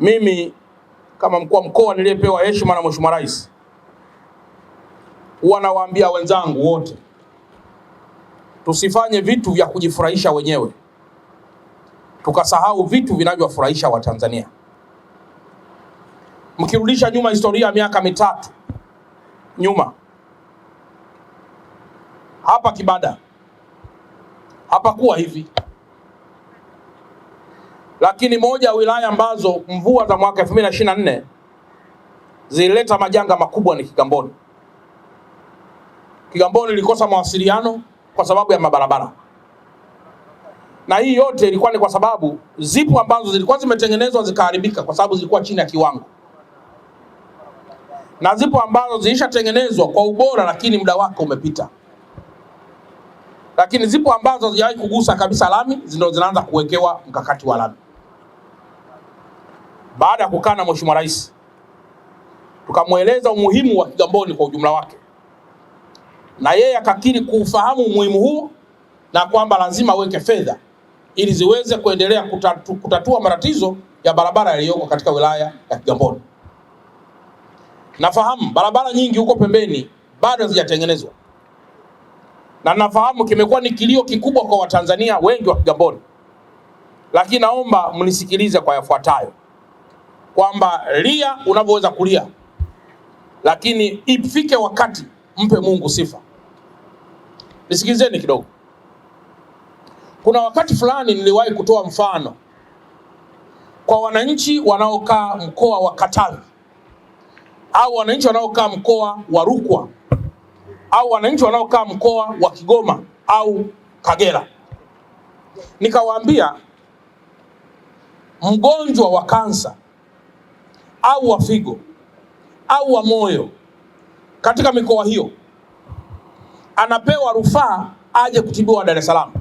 Mimi kama mkuu wa mkoa niliyepewa heshima na Mheshimiwa Rais, huwa nawaambia wenzangu wote tusifanye vitu vya kujifurahisha wenyewe tukasahau vitu vinavyofurahisha Watanzania. Mkirudisha nyuma historia miaka mitatu nyuma, hapa Kibada hapakuwa hivi. Lakini moja ya wilaya ambazo mvua za mwaka 2024 zilileta majanga makubwa ni Kigamboni. Kigamboni ilikosa mawasiliano kwa sababu ya mabarabara. Na hii yote ilikuwa ni kwa sababu zipo ambazo zilikuwa zimetengenezwa zikaharibika kwa sababu zilikuwa chini ya kiwango. Na zipo ambazo zilishatengenezwa kwa ubora lakini muda wake umepita. Lakini zipo ambazo hazijawahi kugusa kabisa lami, ndio zinaanza kuwekewa mkakati wa lami. Baada ya kukaa na Mheshimiwa Rais, tukamweleza umuhimu wa Kigamboni kwa ujumla wake, na yeye akakiri kuufahamu umuhimu huo na kwamba lazima aweke fedha ili ziweze kuendelea kutatua matatizo ya barabara yaliyoko katika wilaya ya Kigamboni. Nafahamu barabara nyingi huko pembeni bado hazijatengenezwa, na nafahamu kimekuwa ni kilio kikubwa kwa Watanzania wengi wa Kigamboni, lakini naomba mnisikilize kwa yafuatayo, kwamba lia unavyoweza kulia, lakini ifike wakati mpe Mungu sifa. Nisikilizeni kidogo. Kuna wakati fulani niliwahi kutoa mfano kwa wananchi wanaokaa mkoa wa Katavi, au wananchi wanaokaa mkoa wa Rukwa, au wananchi wanaokaa mkoa wa Kigoma au Kagera. Nikawaambia mgonjwa wa kansa au wa figo au wa moyo katika mikoa hiyo anapewa rufaa aje kutibiwa Dar es Salaam,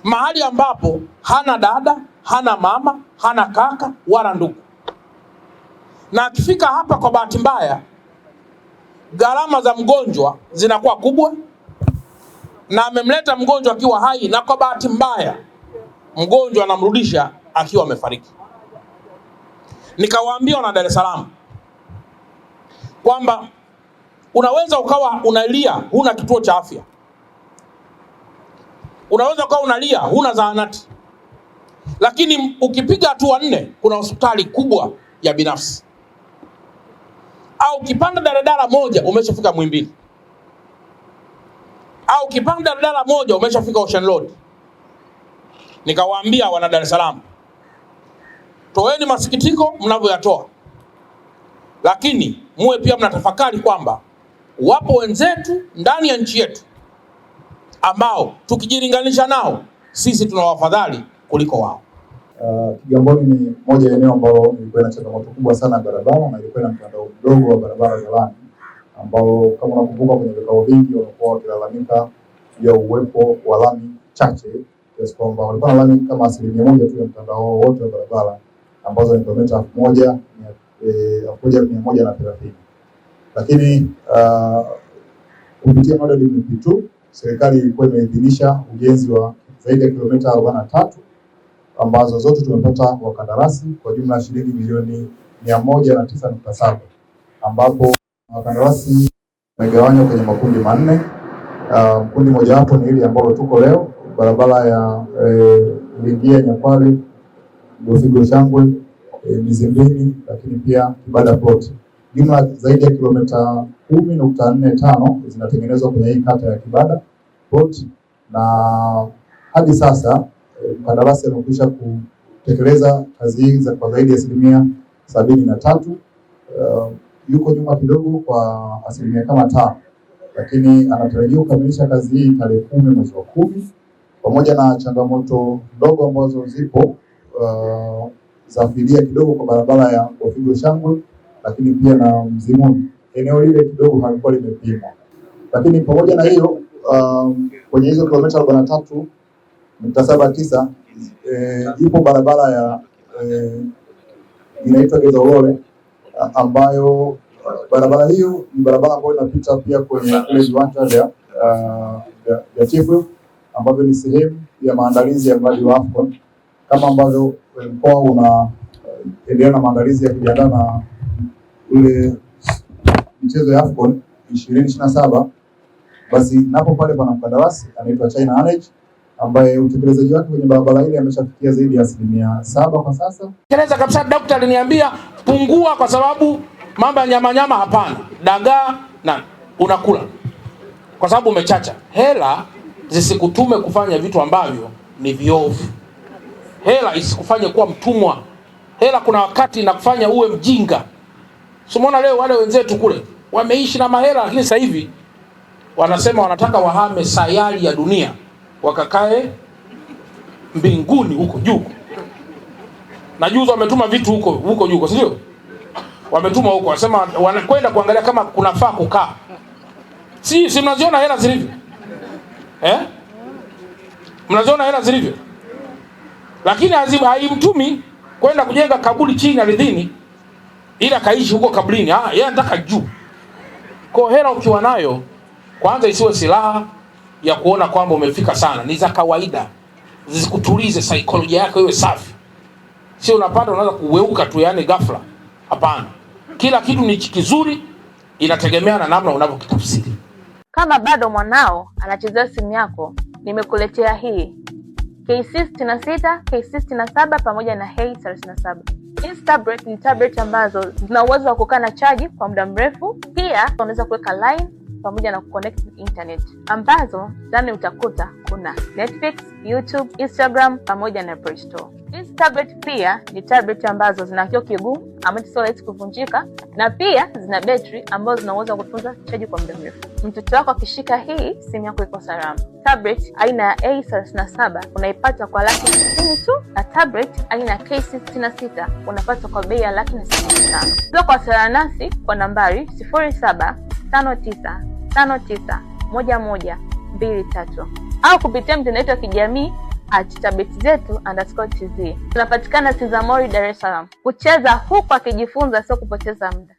mahali ambapo hana dada, hana mama, hana kaka wala ndugu. Na akifika hapa kwa bahati mbaya, gharama za mgonjwa zinakuwa kubwa, na amemleta mgonjwa akiwa hai, na kwa bahati mbaya mgonjwa anamrudisha akiwa amefariki. Nikawaambia wana Dar es Salaam kwamba unaweza ukawa unalia huna kituo cha afya, unaweza ukawa unalia huna zahanati, lakini ukipiga hatua 4 kuna hospitali kubwa ya binafsi, au ukipanda daladala moja umeshafika Muhimbili, au ukipanda daladala moja umeshafika Ocean Road. Nikawaambia wana Dar es Salaam, toeni masikitiko mnavyoyatoa, lakini muwe pia mnatafakari kwamba wapo wenzetu ndani ya nchi yetu ambao tukijilinganisha nao sisi tuna wafadhali kuliko wao. Kigamboni ni moja ya eneo ambalo ilikuwa na changamoto kubwa sana ya barabara, na ilikuwa na mtandao mdogo wa barabara za lami, ambao kama unakumbuka kwenye vikao vingi walikuwa wakilalamika juu ya uwepo wa lami chache, kiasi kwamba walikuwa na lami kama 1% tu ya mtandao wote wa barabara, ambazo ni kilomita 1130. Lakini kupitia model MP2 serikali ilikuwa imeidhinisha ujenzi wa zaidi ya kilomita 43 ambazo zote tumepata wakandarasi kwa jumla shilingi milioni 109.7, ambapo wakandarasi wamegawanywa kwenye makundi manne. Kundi moja wapo ni ile ambalo tuko leo, barabara ya Lingia Nyakwale, Gofigo Shangwe, Mizimbini, lakini pia Kibada Plot. Jumla zaidi ya kilomita 10.45 zinatengenezwa kwenye hii kata ya Kibada Plot, na hadi sasa mkandarasi amekwisha kutekeleza kazi hizi kwa zaidi ya 73%. Yuko nyuma kidogo kwa 5%, lakini anatarajiwa kukamilisha kazi hii tarehe 10 mwezi wa 10, pamoja na changamoto ndogo ambazo zipo za fidia kidogo kwa barabara ya Gofigo Shangwe, lakini pia na Mzimuni. Eneo lile kidogo halikuwa limepimwa, lakini pamoja na hiyo kwenye hizo kilomita 43.79 ipo barabara ya inaitwa Geza Ulole, ambayo barabara hiyo ni barabara ambayo inapita pia kwenye ile viwanja vya Chifu, ambavyo ni sehemu ya maandalizi ya mradi wa AFCON, kama ambavyo mkoa tunaendelea na maandalizi ya kujiandaa na ule michezo ya AFCON 2027, basi napo pale pana mkandarasi anaitwa China Energy ambaye utekelezaji wake kwenye barabara ile ameshafikia zaidi ya 7% kwa sasa. Keleza kabisa, daktari aliniambia pungua kwa sababu mambo ya nyama hapana. Dagaa na unakula kwa sababu umechacha. Hela zisikutume kufanya vitu ambavyo ni viovu. Hela isikufanye kuwa mtumwa. Hela kuna wakati inakufanya uwe mjinga. Umeona leo wale wenzetu kule wameishi na mahela, lakini sasa hivi wanasema wanataka wahame sayari ya dunia wakakae mbinguni huko juu. Na juzi wametuma vitu huko juu, sio? Wametuma huko, wanasema wanakwenda kuangalia kama kunafaa kukaa. Si mnaziona hela zilivyo? Mnaziona hela zilivyo? Lakini haimtumi kwenda kujenga kaburi chini ardhini ili akaishi huko kaburini. Yeye anataka juu. Kwa hela ukiwa nayo, kwanza isiwe silaha ya kuona kwamba umefika sana. Ni za kawaida. Zisikutulize saikolojia yako iwe safi. Sio unapata unaanza kuweuka tu yani ghafla. Hapana. Kila kitu ni kizuri, inategemea na namna unavyokitafsiri. Kama bado mwanao anachezea simu yako, nimekuletea hii KC66, KC67 pamoja na Hey37. Hizi tablet ni tablet ambazo zina uwezo wa kukaa na chaji kwa muda mrefu. Pia unaweza kuweka line pamoja na kuconnect internet, ambazo ndani utakuta kuna Netflix, YouTube, Instagram pamoja na Play Store. Hizi tablet pia ni tablet ambazo zina kioo kigumu ambacho sio rahisi kuvunjika, na pia zina battery ambazo zina uwezo wa kutunza chaji kwa muda mrefu. Mtoto wako akishika hii, simu yako iko salama. Tablet aina ya A37 unaipata kwa $160,000 tu, na tablet aina ya KC66 unapata kwa bei ya $165,000. Ndio kwa wasiliana nasi kwa nambari 0759591123 au kupitia mtandao wetu wa kijamii @tabletzetu_tz. Tunapatikana Sizamori, Dar es Salaam. Kucheza huku akijifunza sio kupoteza muda.